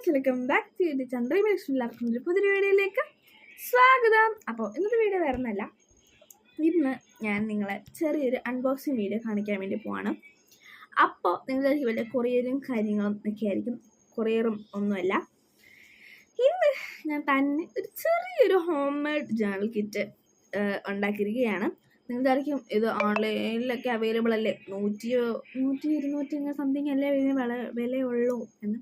Friends, welcome back to ചന്ദ്രമേശ്വരിലാക്കുന്ന ഒരു പുതിയ വീഡിയോയിലേക്ക് സ്വാഗതം. അപ്പോൾ ഇന്നത്തെ വീഡിയോ വരുന്നല്ല, ഇന്ന് ഞാൻ നിങ്ങളെ ചെറിയൊരു അൺബോക്സിങ് വീഡിയോ കാണിക്കാൻ വേണ്ടി പോവാണ്. അപ്പോൾ നിങ്ങൾക്ക് വലിയ കൊറിയറും കാര്യങ്ങളും ഒക്കെ ആയിരിക്കും. കൊറിയറും ഒന്നുമല്ല, ഇന്ന് ഞാൻ തന്നെ ഒരു ചെറിയൊരു ഹോം മെയ്ഡ് ജേണൽ കിറ്റ് ഉണ്ടാക്കിയിരിക്കുകയാണ്. നിങ്ങൾക്കായിരിക്കും ഇത് ഓൺലൈനിലൊക്കെ അവൈലബിൾ അല്ലേ, 100-200 ഇങ്ങനെ സംതിങ് അല്ലേ വിലയുള്ളൂ എന്ന്.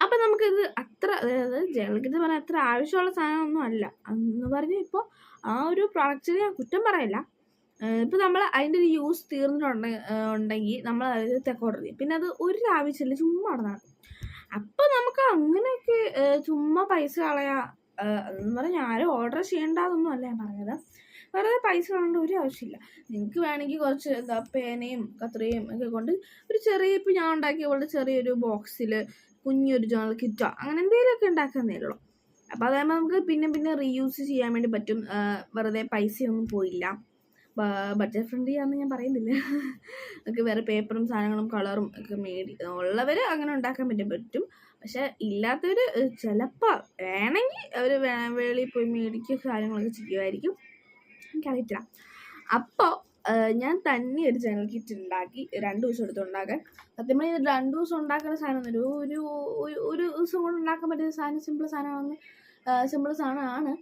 അപ്പം നമുക്കിത് അത്ര, അതായത് ജേണൽ കിറ്റ് പറഞ്ഞാൽ അത്ര ആവശ്യമുള്ള സാധനമൊന്നും അല്ല എന്ന് പറഞ്ഞ് ഇപ്പോൾ ആ ഒരു പ്രോഡക്റ്റിന് ഞാൻ കുറ്റം പറയില്ല. ഇപ്പം നമ്മൾ അതിൻ്റെ ഒരു യൂസ് തീർന്നിട്ടുണ്ടെങ്കിൽ നമ്മൾ അത് ഓർഡർ ചെയ്യും, പിന്നെ അത് ഒരു ആവശ്യമില്ല, ചുമ്മാ നടക്കും. അപ്പം നമുക്ക് അങ്ങനെയൊക്കെ ചുമ്മാ പൈസ കളയാ എന്ന് പറഞ്ഞാൽ ആരും ഓർഡർ ചെയ്യേണ്ടതൊന്നും അല്ല ഞാൻ പറഞ്ഞത്. വെറുതെ പൈസ കളയേണ്ട ഒരു ആവശ്യമില്ല. നിങ്ങൾക്ക് വേണമെങ്കിൽ കുറച്ച് പേനയും കത്രികയും ഒക്കെ കൊണ്ട് ഒരു ചെറിയ, ഇപ്പോൾ ഞാൻ ഉണ്ടാക്കിയ പോലെ ചെറിയൊരു ബോക്സിൽ കുഞ്ഞൊരു ജേണൽ കിറ്റോ അങ്ങനെ എന്തെങ്കിലുമൊക്കെ ഉണ്ടാക്കാന്നേ ഉള്ളൂ. അപ്പോൾ അതാകുമ്പോൾ നമുക്ക് പിന്നെ റീയൂസ് ചെയ്യാൻ വേണ്ടി പറ്റും. വെറുതെ പൈസയൊന്നും പോയില്ല. ബഡ്ജറ്റ് ഫ്രണ്ട്ലി ആണെന്ന് ഞാൻ പറയുന്നില്ല. നമുക്ക് വേറെ പേപ്പറും സാധനങ്ങളും കളറും ഒക്കെ ഉള്ളവർ അങ്ങനെ ഉണ്ടാക്കാൻ പറ്റും. പക്ഷെ ഇല്ലാത്തവർ ചിലപ്പോൾ വേണമെങ്കിൽ അവർ വെളിയിൽ പോയി മേടിക്കുക കാര്യങ്ങളൊക്കെ ചെയ്യുമായിരിക്കും, എനിക്കറിയത്തില്ല. അപ്പോൾ ഞാൻ തന്നെ ഒരു ജേണൽ കിറ്റ് ഉണ്ടാക്കി 2 ദിവസം എടുത്ത് ഉണ്ടാക്കാൻ. സത്യം പറഞ്ഞാൽ 2 ദിവസം ഉണ്ടാക്കുന്ന സാധനം ഒരു ദിവസം കൊണ്ട് ഉണ്ടാക്കാൻ പറ്റുന്ന സാധനം സിമ്പിൾ സാധനമാണ്.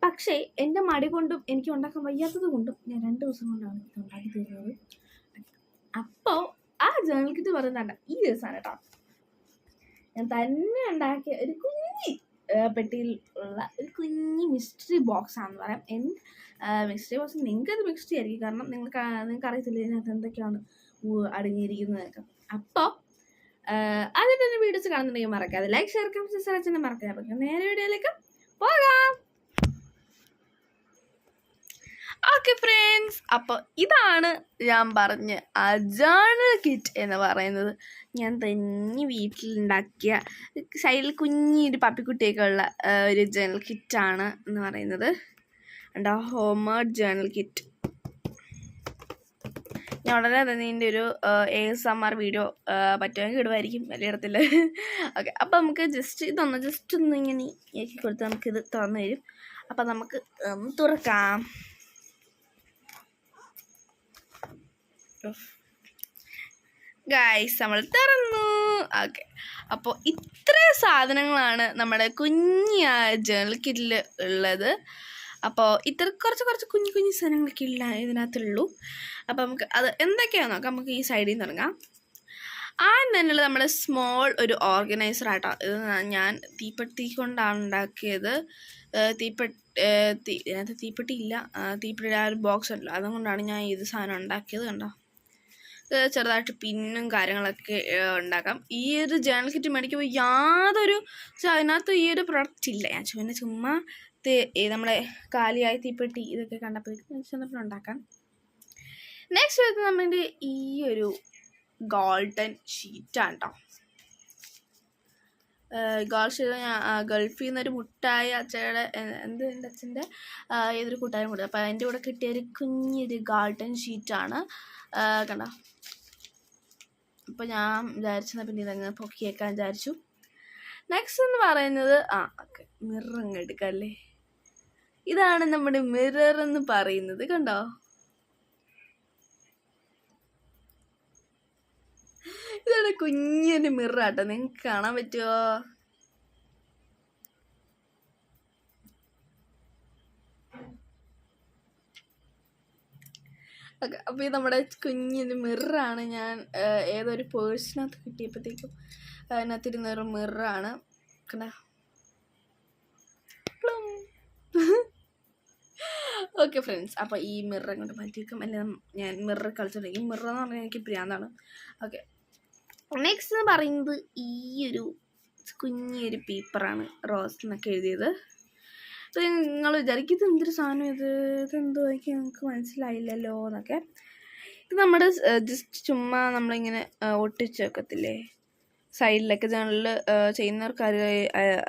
പക്ഷേ എൻ്റെ മടി കൊണ്ടും എനിക്ക് ഉണ്ടാക്കാൻ വയ്യാത്തത് കൊണ്ടും ഞാൻ 2 ദിവസം കൊണ്ടാണ് ഇത് ഉണ്ടാക്കി തീർന്നത്. അപ്പോൾ ആ ജേണൽ കിറ്റ് പറയുന്നതാണ് ഈ ദിവസമാണ് കേട്ടോ. ഞാൻ തന്നെ ഉണ്ടാക്കിയ ഒരു കുഞ്ഞി പെട്ടിയിൽ ഉള്ള ഒരു കുഞ്ഞി മിസ്റ്ററി ബോക്സ് ആണെന്ന് പറയാം. മിസ്റ്ററി ബോക്സ് നിങ്ങൾക്കത് മിസ്റ്ററി ആയിരിക്കും, കാരണം നിങ്ങൾക്ക് അറിയത്തില്ല ഇതിനകത്ത് എന്തൊക്കെയാണ് അടങ്ങിയിരിക്കുന്നതൊക്കെ. അപ്പോൾ അതിൻ്റെ ഒരു വീഡിയോസ് കാണുന്നുണ്ടെങ്കിൽ മറക്കാതെ ലൈക്ക്, ഷെയർ, കമന്റ്, സബ്സ്ക്രൈബ് മറക്കാതെ. അപ്പോൾ നേരെ വീഡിയോയിലേക്ക് പോകാം. ഓക്കെ ഫ്രണ്ട്സ്, അപ്പോൾ ഇതാണ് ഞാൻ പറഞ്ഞ ആ ജേണൽ കിറ്റ് എന്ന് പറയുന്നത്. ഞാൻ തന്നെ വീട്ടിലുണ്ടാക്കിയ സൈഡിൽ കുഞ്ഞൊരു പപ്പിക്കുട്ടിയൊക്കെ ഉള്ള ഒരു ജേണൽ കിറ്റാണ് എന്ന് പറയുന്നത്. എൻ്റെ ഹോം മെയ്ഡ് ജേണൽ കിറ്റ്. ഞാൻ ഉടനെ തന്നെ ഇതിൻ്റെ ഒരു ASMR വീഡിയോ പറ്റുമെങ്കിൽ ഇടുമായിരിക്കും, വലിയ ഇടത്തില്ല. ഓക്കെ, അപ്പോൾ നമുക്ക് ജസ്റ്റ് ഒന്ന് ഇങ്ങനെ ഇറക്കി കൊടുത്ത് നമുക്കിത് തുറന്നു തരും. അപ്പോൾ നമുക്ക് തുറക്കാം. ഗൈസ്, നമ്മൾ തുറന്നു. ഓക്കെ, അപ്പോൾ ഇത്രയും സാധനങ്ങളാണ് നമ്മുടെ കുഞ്ഞി ജേണൽ കിറ്റിൽ ഉള്ളത്. അപ്പോൾ കുറച്ച് കുഞ്ഞു സാധനങ്ങളൊക്കെ ഇല്ല ഇതിനകത്തുള്ളൂ. അപ്പോൾ നമുക്ക് അത് എന്തൊക്കെയാണെന്ന് നോക്കാം. നമുക്ക് ഈ സൈഡിൽ നിന്ന് തുടങ്ങാം. ആദ്യം തന്നെയുള്ളത് നമ്മുടെ സ്മോൾ ഒരു ഓർഗനൈസർ ആട്ടോ. ഇത് ഞാൻ തീപ്പെട്ടി കൊണ്ടാണ് ഉണ്ടാക്കിയത്. ഇതിനകത്ത് തീപ്പെട്ടി ഇല്ല, തീപ്പെട്ടിയുടെ ആ ഒരു ബോക്സ് ഉണ്ടല്ലോ, അതുകൊണ്ടാണ് ഞാൻ ഇത് സാധനം ഉണ്ടാക്കിയത്. കണ്ടോ, ചെറുതായിട്ട് പിന്നും കാര്യങ്ങളൊക്കെ ഉണ്ടാക്കാം. ഈ ഒരു ജേണൽ കിറ്റ് മേടിക്കുമ്പോൾ അതിനകത്ത് ഈ ഒരു പ്രൊഡക്റ്റ് ഇല്ല. ഞാൻ ചുമ്മാ നമ്മളെ കാലിയായ തീപ്പെട്ടി ഇതൊക്കെ കണ്ടപ്പോൾ ചെന്നപ്പോൾ ഉണ്ടാക്കാം. നെക്സ്റ്റ് വരുന്നത് നമ്മുടെ ഈ ഒരു ഗോൾഡൻ ഷീറ്റാണ് കേട്ടോ. ഗോൾഡ് ഷീറ്റ് ഞാൻ ഗൾഫിൽ നിന്നൊരു മുട്ടായി അച്ഛയുടെ എൻ്റെ അച്ഛൻ്റെ ഏതൊരു കൂട്ടായും കൂടെ, അപ്പോൾ അതിൻ്റെ കൂടെ കിട്ടിയൊരു കുഞ്ഞൊരു ഗോൾഡൻ ഷീറ്റാണ്. കണ്ടോ, അപ്പോൾ ഞാൻ വിചാരിച്ചെന്നാൽ പിന്നെ ഇതങ്ങ് പൊക്കിയേക്കാൻ വിചാരിച്ചു. നെക്സ്റ്റ് എന്ന് പറയുന്നത് ഓക്കെ, മിറർ അങ്ങ് എടുക്കല്ലേ. ഇതാണ് നമ്മുടെ മിറർ എന്ന് പറയുന്നത്. കണ്ടോ, ഇതാണ് കുഞ്ഞൊരു മിറർ ആട്ടോ. നിങ്ങൾക്ക് കാണാൻ പറ്റുമോ? ഓക്കെ, അപ്പോൾ ഇത് നമ്മുടെ കുഞ്ഞൊരു മിററാണ്. ഞാൻ ഏതൊരു പേഴ്സിനകത്ത് കിട്ടിയപ്പോഴത്തേക്കും അതിനകത്തിരുന്നൊരു മിററാണ്. കണ്ടോ, ഓക്കെ ഫ്രണ്ട്സ്, അപ്പോൾ ഈ മിറർ അങ്ങോട്ട് മാറ്റി വെക്കും. അല്ലെങ്കിൽ ഞാൻ മിറർ കളിച്ചോണ്ടിരിക്കും. മിറർ എന്ന് പറഞ്ഞാൽ എനിക്ക് ഭ്രാന്താണ്. ഓക്കെ, നെക്സ്റ്റ് എന്ന് പറയുന്നത് ഈ ഒരു കുഞ്ഞൊരു പേപ്പറാണ്, റോസ് എന്നൊക്കെ എഴുതിയത്. അപ്പോൾ നിങ്ങൾ വിചാരിക്കും ഇത് എന്തൊരു സാധനം, ഇതെന്തോ എനിക്ക് നിങ്ങൾക്ക് മനസ്സിലായില്ലല്ലോ എന്നൊക്കെ. ഇത് നമ്മുടെ ജസ്റ്റ് ചുമ്മാ നമ്മളിങ്ങനെ ഒട്ടിച്ച് വെക്കത്തില്ലേ സൈഡിലൊക്കെ, ജേണലിൽ ചെയ്യുന്നവർക്ക്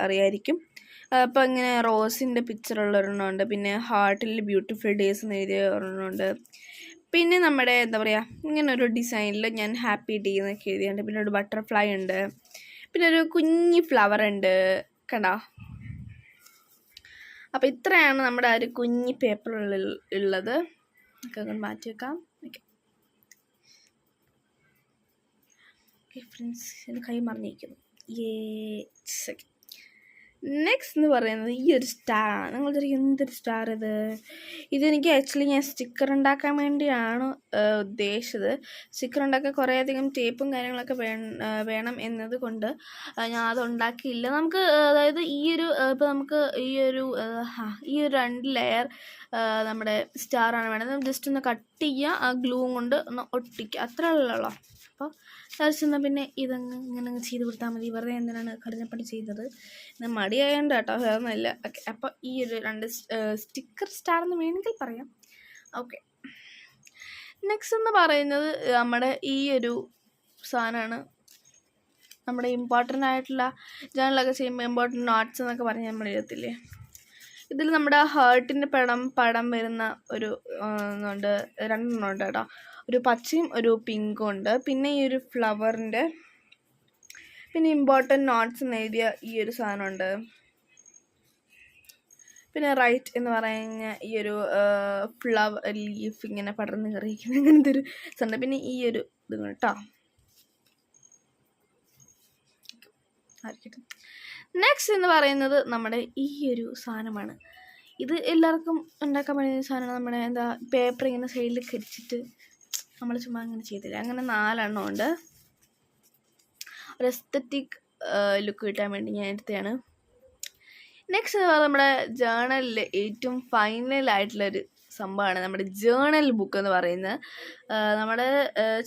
അറിയായിരിക്കും. അപ്പോൾ ഇങ്ങനെ റോസിൻ്റെ പിക്ചറുള്ള ഒരെണ്ണമുണ്ട്, പിന്നെ ഹാർട്ടിൽ ബ്യൂട്ടിഫുൾ ഡേയ്സ് എന്ന് എഴുതിയ ഒരെണ്ണമുണ്ട്, പിന്നെ നമ്മുടെ എന്താ പറയുക ഇങ്ങനെ ഒരു ഡിസൈനിൽ ഞാൻ ഹാപ്പി ഡേ എന്നൊക്കെ എഴുതിയുണ്ട്, പിന്നെ ഒരു ബട്ടർഫ്ലൈ ഉണ്ട്, പിന്നെ ഒരു കുഞ്ഞി ഫ്ലവർ ഉണ്ട്, കണ്ടോ? അപ്പോൾ ഇത്രയാണ് നമ്മുടെ ഒരു കുഞ്ഞി പേപ്പറിൽ ഉള്ളത്. ഒക്കെ കൊണ്ട് മാറ്റി വെക്കാം. ഓക്കെ ഫ്രണ്ട്സ്, എൻ്റെ കൈ മറിഞ്ഞിരിക്കുന്നു. നെക്സ്റ്റ് എന്ന് പറയുന്നത് ഈ ഒരു സ്റ്റാറാണ്. നിങ്ങൾ വിചാരിക്കും എന്തൊരു സ്റ്റാർ ഇതെനിക്ക് ആക്ച്വലി ഞാൻ സ്റ്റിക്കർ ഉണ്ടാക്കാൻ വേണ്ടിയാണ് ഉദ്ദേശിച്ചത്. സ്റ്റിക്കർ ഉണ്ടാക്കാൻ കുറേയധികം ടേപ്പും കാര്യങ്ങളൊക്കെ വേണം എന്നത് കൊണ്ട് ഞാൻ അത് ഉണ്ടാക്കിയില്ല. നമുക്ക് അതായത് ഇപ്പോൾ നമുക്ക് ഈ ഒരു 2 ലെയർ നമ്മുടെ സ്റ്റാറാണ് വേണ്ടത്. ജസ്റ്റ് ഒന്ന് കട്ട് ചെയ്യുക, ആ ഗ്ലൂ കൊണ്ട് ഒന്ന് ഒട്ടിക്കുക, അത്ര ഉള്ളൂ. അപ്പോൾ എന്നാൽ പിന്നെ ഇങ്ങനെ ചെയ്ത് കൊടുത്താൽ മതി. വെറുതെ എന്തിനാണ് കഠിനപ്പണി ചെയ്തത്? മടിയായതുകൊണ്ട് കേട്ടോ, വേറൊന്നുമില്ല. ഓക്കെ, അപ്പോൾ ഈ ഒരു 2 സ്റ്റിക്കർ സ്റ്റാർ എന്ന് വേണമെങ്കിൽ പറയാം. ഓക്കെ, നെക്സ്റ്റ് എന്ന് പറയുന്നത് നമ്മുടെ ഈ ഒരു സാധനമാണ്. നമ്മുടെ ഇമ്പോർട്ടൻ്റ് ആയിട്ടുള്ള ജേണലൊക്കെ ചെയ്യുമ്പോൾ ഇമ്പോർട്ടൻ്റ് നോട്ട്സ് എന്നൊക്കെ പറഞ്ഞ് നമ്മൾ എഴുതത്തില്ലേ, ഇതിൽ നമ്മുടെ ഹാർട്ടിൻ്റെ പടം വരുന്ന ഒരു ഉണ്ട്, 2 എണ്ണം ഉണ്ട് കേട്ടോ. ഒരു പച്ചയും ഒരു പിങ്കും ഉണ്ട്. പിന്നെ ഈ ഒരു ഫ്ലവറിൻ്റെ, പിന്നെ ഇമ്പോർട്ടൻ്റ് നോട്ട്സ് എന്ന് എഴുതിയ ഈ ഒരു സാധനമുണ്ട്. പിന്നെ റൈറ്റ് എന്ന് പറഞ്ഞ ഈ ഒരു ഫ്ലവർ ലീഫ് ഇങ്ങനെ പടർന്ന് കറിയിക്കുന്ന അങ്ങനത്തെ ഒരു സാധനം. പിന്നെ ഈ ഒരു ഇത് കേട്ടോ. നെക്സ്റ്റ് എന്ന് പറയുന്നത് നമ്മുടെ ഈ ഒരു സാധനമാണ്. ഇത് എല്ലാവർക്കും ഉണ്ടാക്കാൻ പറ്റുന്ന സാധനമാണ്. നമ്മുടെ പേപ്പർ ഇങ്ങനെ സൈഡിൽ കരിച്ചിട്ട് നമ്മൾ ചുമ്മാ അങ്ങനെ ചെയ്തില്ല. അങ്ങനെ 4 എണ്ണം ഉണ്ട്. ഒരു എസ്തറ്റിക് ലുക്ക് കിട്ടാൻ വേണ്ടി ഞാൻ എടുത്തതാണ്. നെക്സ്റ്റ് എന്ന് പറയുന്നത് നമ്മുടെ ജേണലിൽ ഏറ്റവും ഫൈനലായിട്ടുള്ളൊരു സംഭവമാണ് നമ്മുടെ ജേണൽ ബുക്ക് എന്ന് പറയുന്നത്. നമ്മുടെ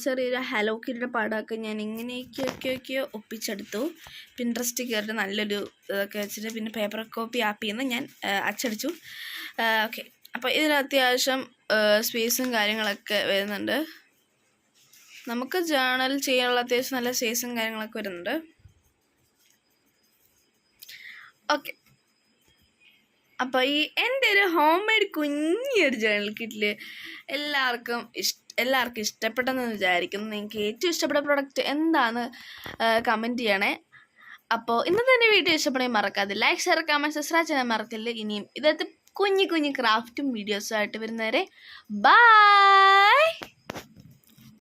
ചെറിയൊരു ഹലോ കിറ്റിയുടെ പടമൊക്കെ ഞാൻ ഇങ്ങനെയൊക്കെ ഒപ്പിച്ചെടുത്തു. പിൻട്രസ്റ്റ് കയറിയിട്ട് നല്ലൊരു ഇതൊക്കെ വെച്ചിട്ട് പിന്നെ പേപ്പർ കോപ്പി ആപ്പിൽ നിന്ന് ഞാൻ അച്ചടിച്ചു. ഓക്കെ, അപ്പോൾ ഇതിന് അത്യാവശ്യം സ്പേസും കാര്യങ്ങളൊക്കെ വരുന്നുണ്ട്. നമുക്ക് ജേണൽ ചെയ്യാനുള്ള അത്യാവശ്യം നല്ല സ്പേസും കാര്യങ്ങളൊക്കെ വരുന്നുണ്ട്. ഓക്കെ, അപ്പോൾ ഈ എൻ്റെ ഒരു ഹോം മെയ്ഡ് കുഞ്ഞൊരു ജേണൽ കിറ്റിൽ എല്ലാവർക്കും ഇഷ്ടപ്പെട്ടെന്ന് വിചാരിക്കുന്നു. നിങ്ങൾക്ക് ഏറ്റവും ഇഷ്ടപ്പെട്ട പ്രൊഡക്റ്റ് എന്താണെന്ന് കമൻറ്റ് ചെയ്യണേ. അപ്പോൾ ഇന്നത്തെ എൻ്റെ വീഡിയോ ഇഷ്ടപ്പെടുകയും മറക്കാതെ ലൈക്ക്, ഷെയർ, കമൻറ്റ്, സബ്സ്ക്രൈബ് ചെയ്യാൻ മറക്കല്ലേ. ഇനിയും ഇതത്തെ കുഞ്ഞു ക്രാഫ്റ്റും വീഡിയോസുമായിട്ട് വരുന്നവരെ ബൈ.